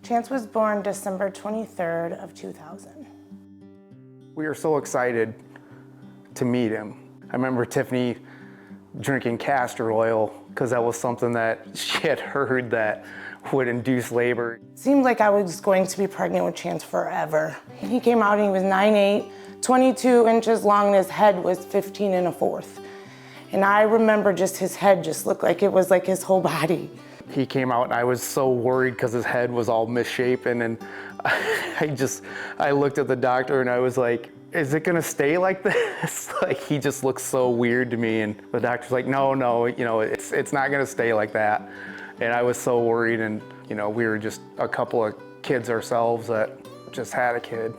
Chantz was born December 23rd of 2000. We were so excited to meet him. I remember Tiffany drinking castor oil because that was something that she had heard that would induce labor. It seemed like I was going to be pregnant with Chantz forever. He came out and he was 9'8", 22 inches long, and his head was 15 1/4. And I remember just his head just looked like it was like his whole body. He came out and I was so worried because his head was all misshapen, and I looked at the doctor and I was like, is it gonna stay like this? Like, he just looks so weird to me, and the doctor's like, no, you know, it's not gonna stay like that. And I was so worried, and you know, we were just a couple of kids ourselves that just had a kid.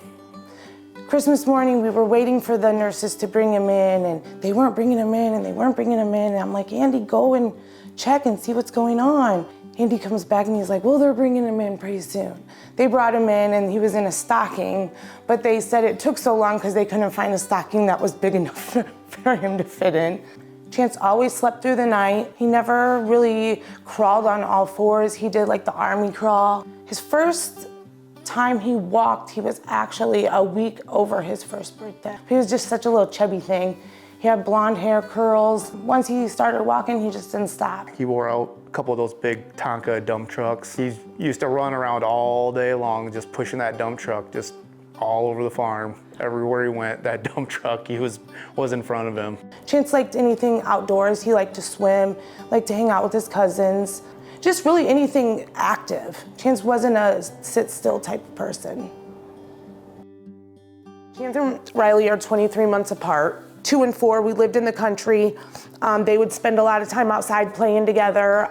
Christmas morning, we were waiting for the nurses to bring him in, and they weren't bringing him in, and they weren't bringing him in. And I'm like, Andy, go and check and see what's going on. Andy comes back and he's like, well, they're bringing him in pretty soon. They brought him in and he was in a stocking, but they said it took so long because they couldn't find a stocking that was big enough for him to fit in. Chantz always slept through the night. He never really crawled on all fours. He did like the army crawl. His first time he walked, he was actually a week over his first birthday. He was just such a little chubby thing. He had blonde hair, curls. Once he started walking, he just didn't stop. He wore out a couple of those big Tonka dump trucks. He used to run around all day long just pushing that dump truck just all over the farm. Everywhere he went, that dump truck, he was in front of him. Chantz liked anything outdoors. He liked to swim, liked to hang out with his cousins. Just really anything active. Chantz wasn't a sit-still type of person. Chantz and Riley are 23 months apart. 2 and 4, we lived in the country. They would spend a lot of time outside playing together.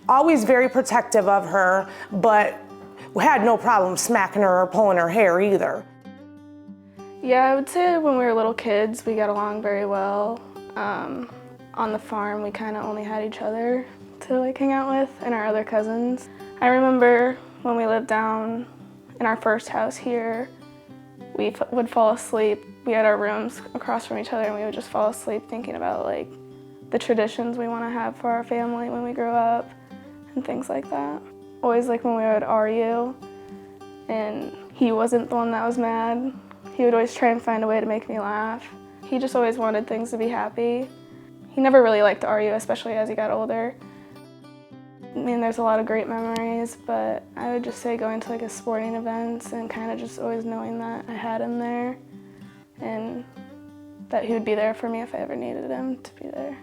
Always very protective of her, but we had no problem smacking her or pulling her hair either. Yeah, I would say when we were little kids, we got along very well. On the farm, we kind of only had each other to like hang out with and our other cousins. I remember when we lived down in our first house here, we would fall asleep. We had our rooms across from each other, and we would just fall asleep thinking about like the traditions we want to have for our family when we grow up and things like that. Always like when we would argue and he wasn't the one that was mad, he would always try and find a way to make me laugh. He just always wanted things to be happy. He never really liked to argue, especially as he got older. I mean, there's a lot of great memories, but I would just say going to like his sporting events and kind of just always knowing that I had him there and that he would be there for me if I ever needed him to be there.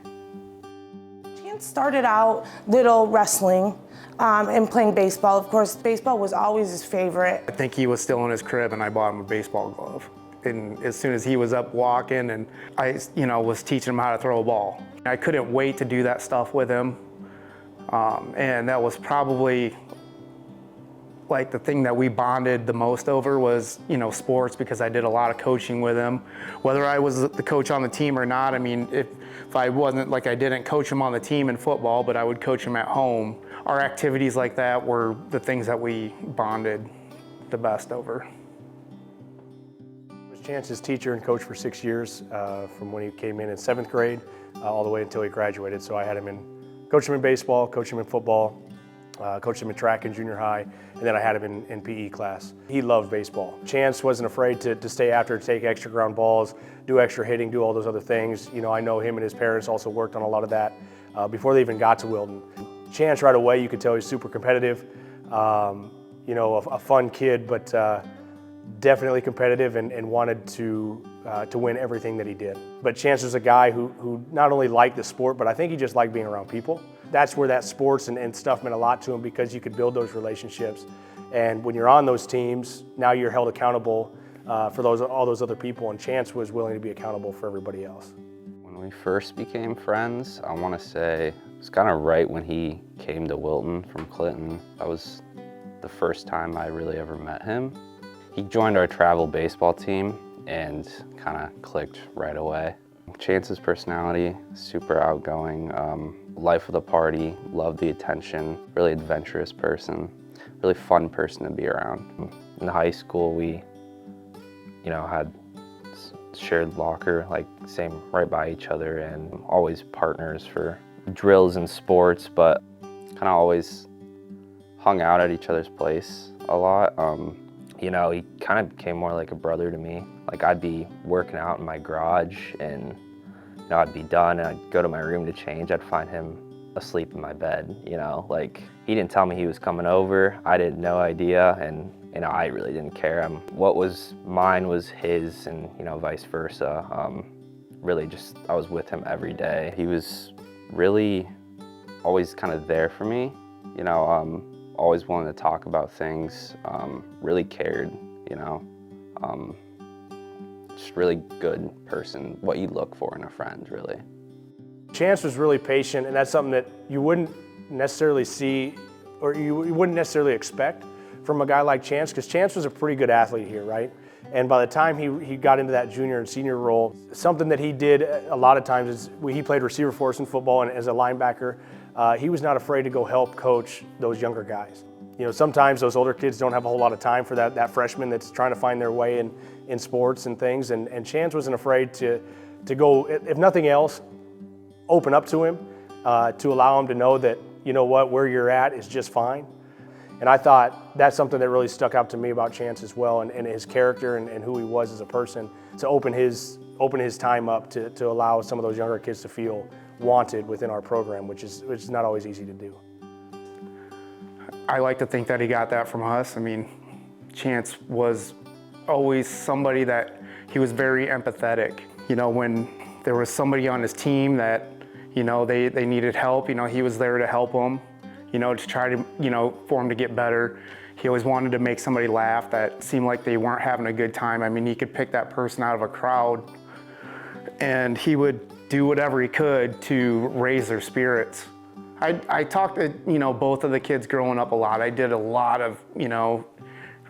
Chantz started out little wrestling and playing baseball. Of course, baseball was always his favorite. I think he was still in his crib and I bought him a baseball glove. And as soon as he was up walking, and I was teaching him how to throw a ball. I couldn't wait to do that stuff with him. And that was probably like the thing that we bonded the most over was, sports, because I did a lot of coaching with him. Whether I was the coach on the team or not, I mean, if I wasn't, like I didn't coach him on the team in football, but I would coach him at home. Our activities like that were the things that we bonded the best over. I was Chantz's teacher and coach for 6 years, from when he came in 7th grade all the way until he graduated. So I had him coach him in baseball, coach him in football, coached him in track in junior high, and then I had him in PE class. He loved baseball. Chantz wasn't afraid to stay after, to take extra ground balls, do extra hitting, do all those other things. I know him and his parents also worked on a lot of that before they even got to Wilton. Chantz right away, you could tell he's super competitive, a fun kid, but definitely competitive and wanted to win everything that he did. But Chantz was a guy who not only liked the sport, but I think he just liked being around people. That's where that sports and stuff meant a lot to him, because you could build those relationships. And when you're on those teams, now you're held accountable for all those other people, and Chantz was willing to be accountable for everybody else. When we first became friends, I want to say it was kind of right when he came to Wilton from Clinton. That was the first time I really ever met him. He joined our travel baseball team and kind of clicked right away. Chantz's personality, super outgoing, life of the party, loved the attention, really adventurous person, really fun person to be around. In high school, we, had shared locker, like same right by each other, and always partners for drills and sports, but kind of always hung out at each other's place a lot. You know, he kind of became more like a brother to me. Like, I'd be working out in my garage and, you know, I'd be done and I'd go to my room to change. I'd find him asleep in my bed, you know. Like, he didn't tell me he was coming over. I had no idea, and, you know, I really didn't care. What was mine was his, and, you know, vice versa. Really just, I was with him every day. He was really always kind of there for me, you know, always willing to talk about things, really cared, you know, just really good person, what you look for in a friend, really. Chantz was really patient, and that's something that you wouldn't necessarily see, or you wouldn't necessarily expect from a guy like Chantz, because Chantz was a pretty good athlete here, right? And by the time he got into that junior and senior role, something that he did a lot of times is he played receiver for us in football, and as a linebacker, he was not afraid to go help coach those younger guys. You know, sometimes those older kids don't have a whole lot of time for that freshman that's trying to find their way in sports and things, and Chantz wasn't afraid to go, if nothing else, open up to him, to allow him to know that, you know what, where you're at is just fine. And I thought that's something that really stuck out to me about Chantz as well, and his character and who he was as a person, to open his time up to allow some of those younger kids to feel wanted within our program, which is not always easy to do. I like to think that he got that from us. I mean, Chantz was always somebody that he was very empathetic. You know, when there was somebody on his team that, you know, they needed help, you know, he was there to help them. You know, to try to, you know, for him to get better. He always wanted to make somebody laugh that seemed like they weren't having a good time. I mean, he could pick that person out of a crowd, and he would do whatever he could to raise their spirits. I talked to, you know, both of the kids growing up a lot. I did a lot of, you know,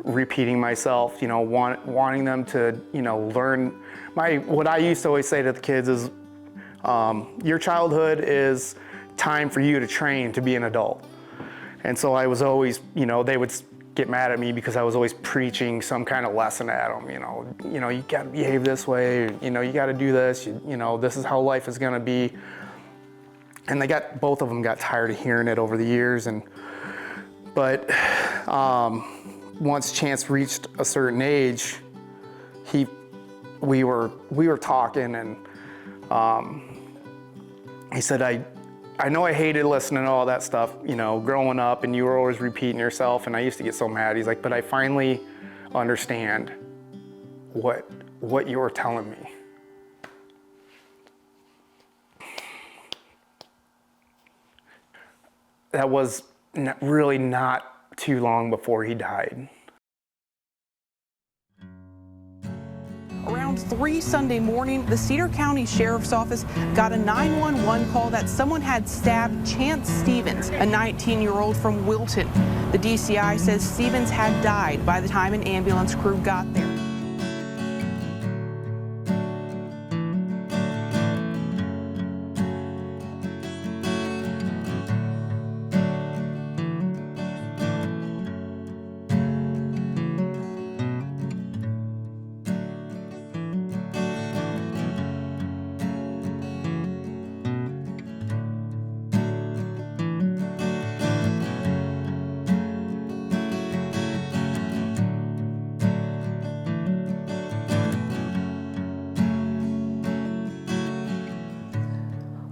repeating myself, you know, wanting them to, you know, learn. What I used to always say to the kids is, your childhood is time for you to train to be an adult. And so I was always, you know, they would get mad at me because I was always preaching some kind of lesson at them, you know, you gotta behave this way, you know, you gotta do this, you know, this is how life is gonna be. And both of them got tired of hearing it over the years. But once Chantz reached a certain age, we were talking, and he said, I know I hated listening to all that stuff, you know, growing up, and you were always repeating yourself, and I used to get so mad. He's like, but I finally understand what you were telling me. That was really not too long before he died. Around 3 Sunday morning, the Cedar County Sheriff's Office got a 911 call that someone had stabbed Chantz Stevens, a 19-year-old from Wilton. The DCI says Stevens had died by the time an ambulance crew got there.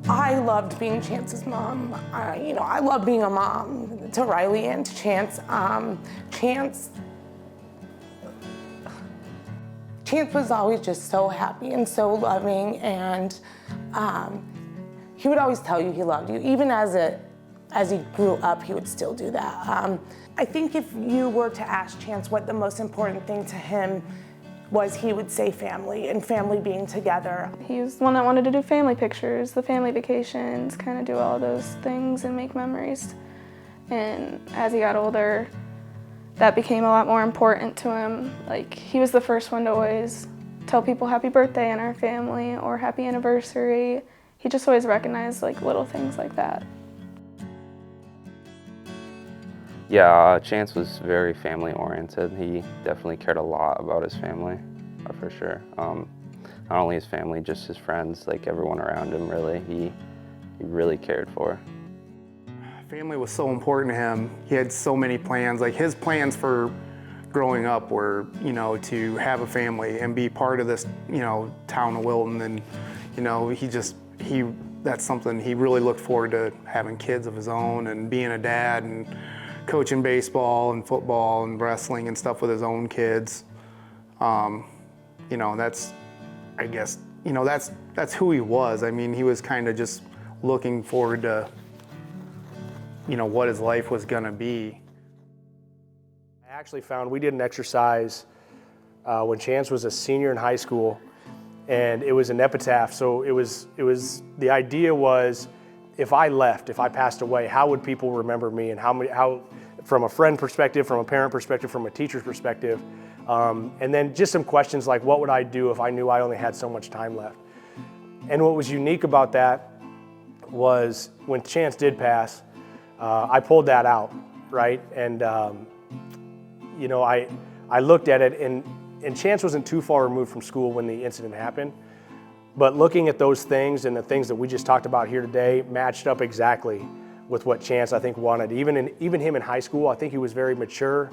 I loved being Chance's mom. You know, I love being a mom to Riley and to Chantz. Chantz was always just so happy and so loving, and he would always tell you he loved you. Even as he grew up, he would still do that. I think if you were to ask Chantz what the most important thing to him was, he would say family, and family being together. He was the one that wanted to do family pictures, the family vacations, kind of do all those things and make memories. And as he got older, that became a lot more important to him. Like, he was the first one to always tell people happy birthday in our family or happy anniversary. He just always recognized like little things like that. Yeah, Chantz was very family oriented. He definitely cared a lot about his family, for sure. Not only his family, just his friends, like everyone around him, really. He really cared for. Family was so important to him. He had so many plans. Like his plans for growing up were, you know, to have a family and be part of this, you know, town of Wilton. And, you know, that's something he really looked forward to, having kids of his own and being a dad and coaching baseball and football and wrestling and stuff with his own kids. You know, that's, I guess, you know, that's who he was. I mean, he was kind of just looking forward to, you know, what his life was gonna be. I actually found we did an exercise when Chantz was a senior in high school, and it was an epitaph. So it was the idea was, if I left, if I passed away, how would people remember me, and how from a friend perspective, from a parent perspective, from a teacher's perspective, and then just some questions like, what would I do if I knew I only had so much time left? And what was unique about that was when Chantz did pass, I pulled that out, right? And you know, I looked at it, and Chantz wasn't too far removed from school when the incident happened. But looking at those things and the things that we just talked about here today matched up exactly with what Chantz, I think, wanted. Even him in high school, I think he was very mature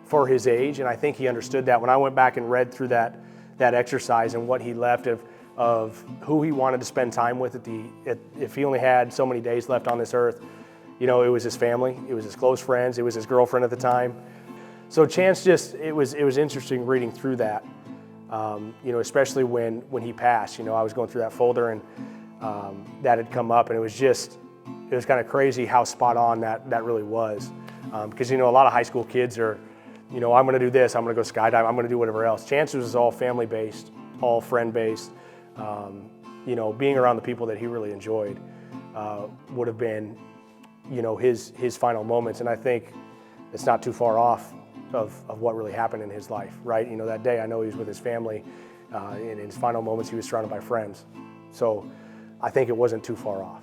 for his age, and I think he understood that. When I went back and read through that exercise and what he left of who he wanted to spend time with if he only had so many days left on this earth, you know, it was his family, it was his close friends, it was his girlfriend at the time. So Chantz it was interesting reading through that, you know, especially when he passed. You know, I was going through that folder, and that had come up, and it was kind of crazy how spot on that really was. Because, you know, a lot of high school kids are, you know, I'm going to do this, I'm going to go skydive, I'm going to do whatever else. Chantz was all family-based, all friend-based. You know, being around the people that he really enjoyed would have been, you know, his final moments. And I think it's not too far off of what really happened in his life, right? You know, that day I know he was with his family. In his final moments, he was surrounded by friends. So I think it wasn't too far off.